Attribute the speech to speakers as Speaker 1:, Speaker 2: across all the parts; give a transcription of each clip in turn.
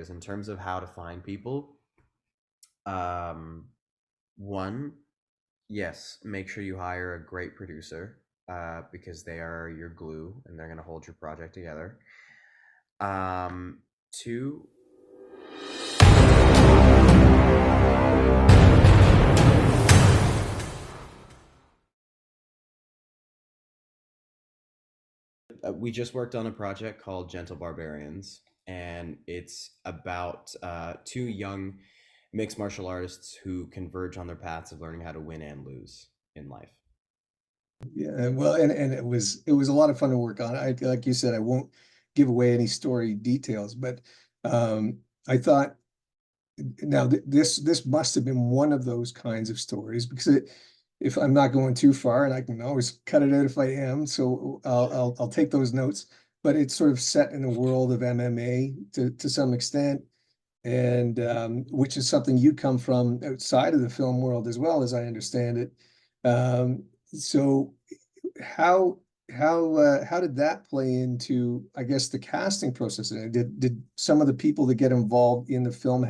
Speaker 1: is in terms of how to find people. Um, one, yes, make sure you hire a great producer, because they are your glue and they're going to hold your project together. Two, we just worked on a project called Gentle Barbarians, and it's about two young mixed martial artists who converge on their paths of learning how to win and lose in life.
Speaker 2: Yeah, well, and it was a lot of fun to work on. I like you said, I won't give away any story details, but I thought now this must have been one of those kinds of stories because if I'm not going too far, and I can always cut it out if I am, so I'll take those notes. But it's sort of set in the world of MMA to some extent, and which is something you come from outside of the film world as well, as I understand it. So how how did that play into, I guess, the casting process? And did some of the people that get involved in the film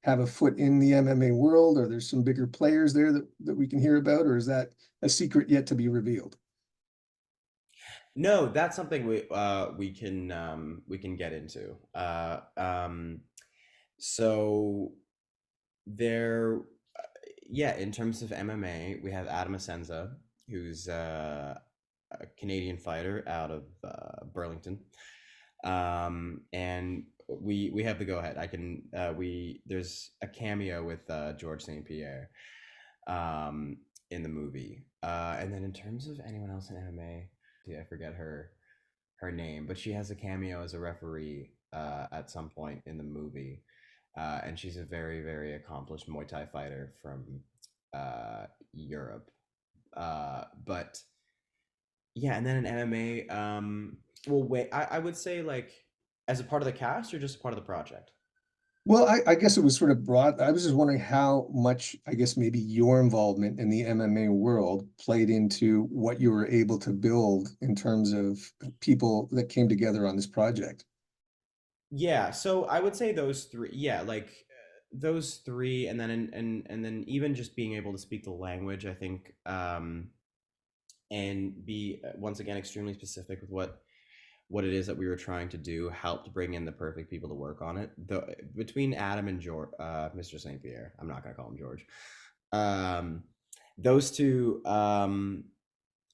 Speaker 2: have a foot in the MMA world, or there's some bigger players there that we can hear about, or is that a secret yet to be revealed?
Speaker 1: No, that's something we can get into. So there, yeah, in terms of MMA, we have Adam Asenza, who's a Canadian fighter out of Burlington, and we have the go ahead. I can we There's a cameo with George St. Pierre um, in the movie, and then in terms of anyone else in MMA, yeah, I forget her name, but she has a cameo as a referee at some point in the movie, and she's a very very accomplished Muay Thai fighter from Europe. But yeah, and then in MMA, well, wait, I would say like as a part of the cast or just a part of the project.
Speaker 2: Well, I guess it was sort of broad. I was just wondering how much, I guess, maybe your involvement in the MMA world played into what you were able to build in terms of people that came together on this project.
Speaker 1: Yeah, so I would say those three. Yeah, like those three, and then and then even just being able to speak the language, I think, and be once again extremely specific with what it is that we were trying to do helped bring in the perfect people to work on it. The Between Adam and George, Mr. St. Pierre, I'm not gonna call him George. Um, those two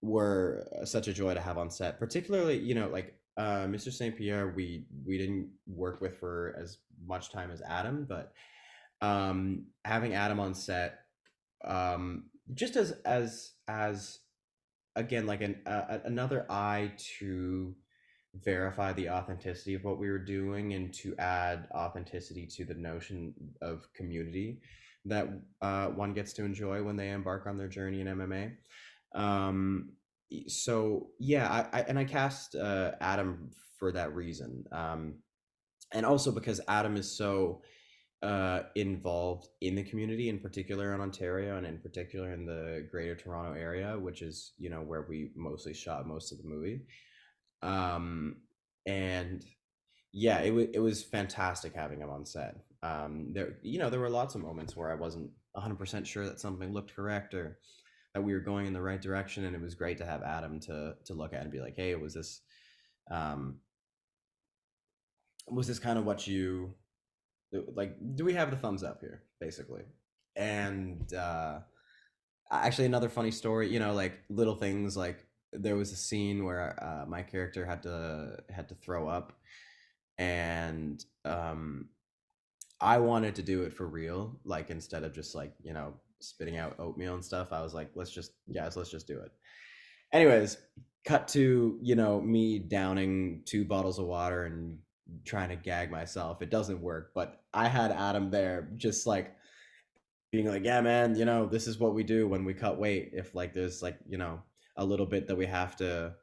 Speaker 1: were such a joy to have on set. Particularly, like Mr. St. Pierre, we didn't work with for as much time as Adam, but having Adam on set, just as again like another eye to verify the authenticity of what we were doing and to add authenticity to the notion of community that one gets to enjoy when they embark on their journey in MMA. So yeah, I cast Adam for that reason, and also because Adam is so involved in the community, in particular in Ontario and in particular in the Greater Toronto area, which is where we mostly shot most of the movie. Um, and yeah, it was fantastic having him on set. There were lots of moments where I wasn't 100% sure that something looked correct or that we were going in the right direction, and it was great to have Adam to look at and be like, hey, um, was this kind of what you like? Do we have the thumbs up here, basically? And actually, another funny story, like little things like there was a scene where my character had to throw up, and I wanted to do it for real, like instead of just like spitting out oatmeal and stuff. I was like, let's just do it. Anyways, cut to me downing 2 bottles of water and trying to gag myself. It doesn't work, but I had Adam there, just like being like, yeah, man, this is what we do when we cut weight. If like there's like a little bit that we have to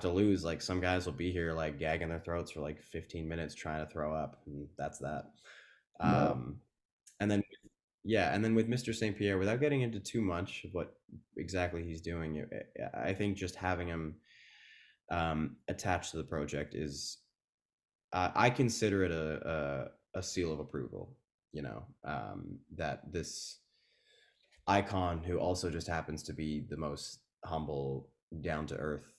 Speaker 1: lose, like some guys will be here like gagging their throats for like 15 minutes trying to throw up, and that's that.
Speaker 2: Wow.
Speaker 1: um and then yeah, and then with Mr. St. Pierre, without getting into too much of what exactly he's doing, I think just having him attached to the project is, I consider it a seal of approval, that this icon, who also just happens to be the most humble, down to earth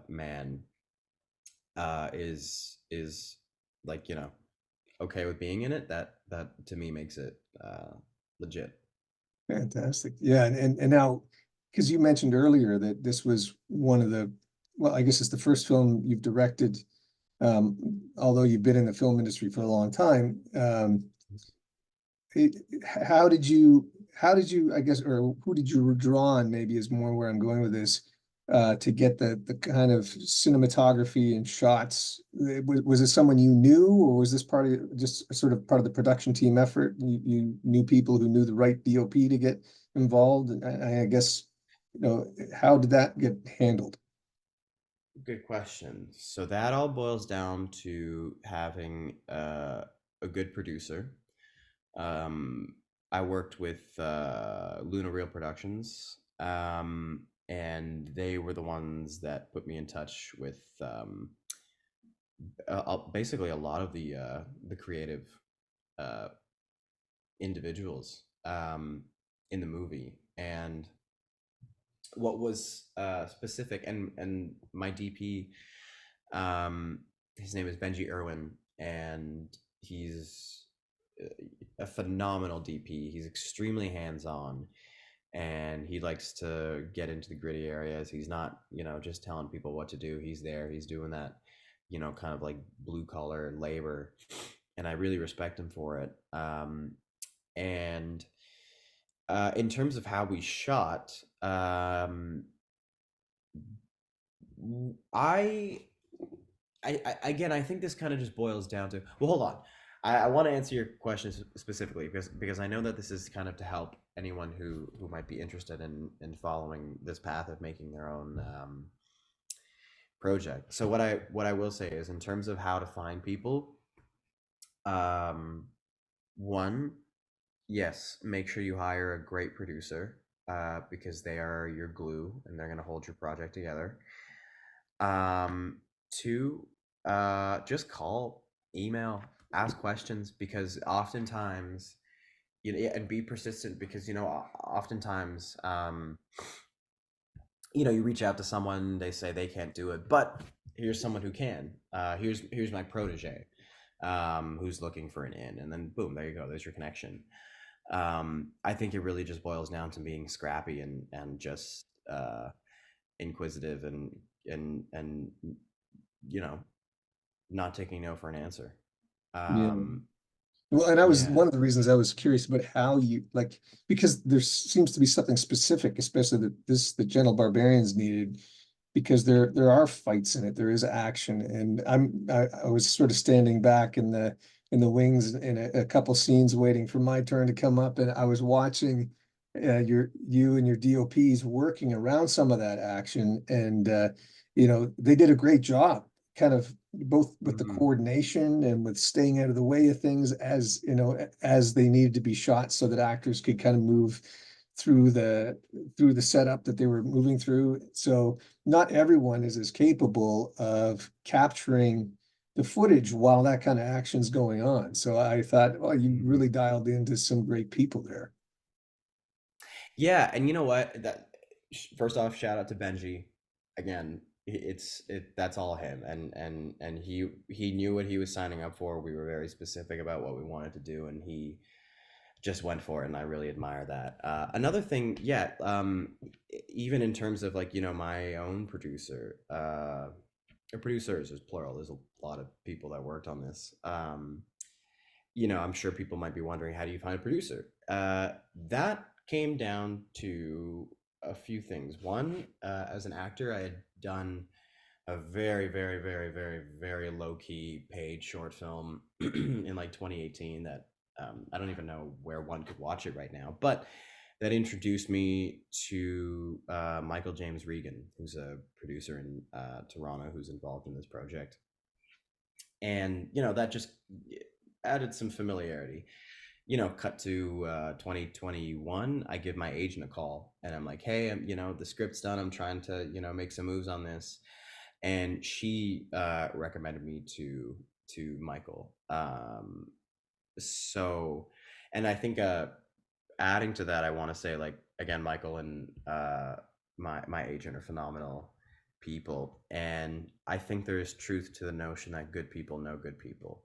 Speaker 1: man, is like, okay with being in it. That to me makes it legit.
Speaker 2: Fantastic. Yeah, and now, because you mentioned earlier that this was one of the, well, I guess it's the first film you've directed, although you've been in the film industry for a long time. It, how did you, I guess, or who did you draw on, maybe is more where I'm going with this, to get the kind of cinematography and shots? Was it someone you knew, or was this part of just sort of part of the production team effort? You knew people who knew the right DOP to get involved, and I guess, how did that get handled?
Speaker 1: Good question. So that all boils down to having a good producer. Um, I worked with Luna Real Productions, and they were the ones that put me in touch with basically a lot of the creative uh, individuals in the movie. And what was specific, and my DP, his name is Benji Irwin, and he's a phenomenal DP. He's extremely hands on, and he likes to get into the gritty areas. He's not, just telling people what to do. He's there. He's doing that, kind of like blue collar labor, and I really respect him for it. And in terms of how we shot, I, again, I think this kind of just boils down to, well, hold on. I want to answer your question specifically, because I know that this is kind of to help anyone who might be interested in following this path of making their own project. So what I will say is, in terms of how to find people, um, one, yes, make sure you hire a great producer, because they are your glue and they're going to hold your project together. Two, just call, email, ask questions, because oftentimes, yeah, and be persistent, because oftentimes, you reach out to someone, they say they can't do it, but here's someone who can. Here's my protege, who's looking for an in, and then boom, there you go. There's your connection. I think it really just boils down to being scrappy, and just inquisitive, and you know not taking no for an answer.
Speaker 2: Yeah.
Speaker 1: Um,
Speaker 2: Well, and I was
Speaker 1: yeah.
Speaker 2: one of the reasons I was curious about how you like, because there seems to be something specific, especially the Gentle Barbarians needed, because there are fights in it, there is action, and I was sort of standing back in the wings in a couple scenes waiting for my turn to come up, and I was watching you and your DOPs working around some of that action, and they did a great job, kind of both with the
Speaker 1: Mhm.
Speaker 2: coordination and with staying out of the way of things, as they needed to be shot, so that actors could kind of move through the setup that they were moving through. So not everyone is as capable of capturing the footage while that kind of action's going on. So I thought, well, you
Speaker 1: Mhm.
Speaker 2: really dialed into some great people there.
Speaker 1: Yeah, and you know what? First off, shout out to Benji. Again, that's all him, and he knew what he was signing up for. We were very specific about what we wanted to do, and he just went for it, and I really admire that. Another thing, yeah, even in terms of, like, my own producer, or producers is plural. There's a lot of people that worked on this. I'm sure people might be wondering, how do you find a producer? That came down to a few things. One, as an actor, I had done a very, very, very, very, very low key paid short film in like 2018 that, I don't even know where one could watch it right now, but that introduced me to Michael James Regan, who's a producer in Toronto, who's involved in this project. And, that just added some familiarity. Cut to 2021, I give my agent a call, and I'm like, hey, the script's done. I'm trying to, make some moves on this. And she recommended me to Michael. So, and I think adding to that, I want to say, like, again, Michael and my agent are phenomenal people, and I think there is truth to the notion that good people know good people.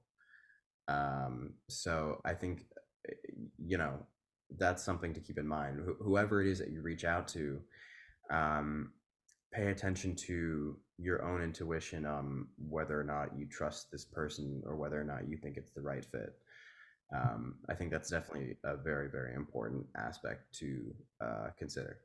Speaker 1: So I think, you know, that's something to keep in mind. Whoever it is that you reach out to, um, pay attention to your own intuition, whether or not you trust this person or whether or not you think it's the right fit. I think that's definitely a very, very important aspect to consider.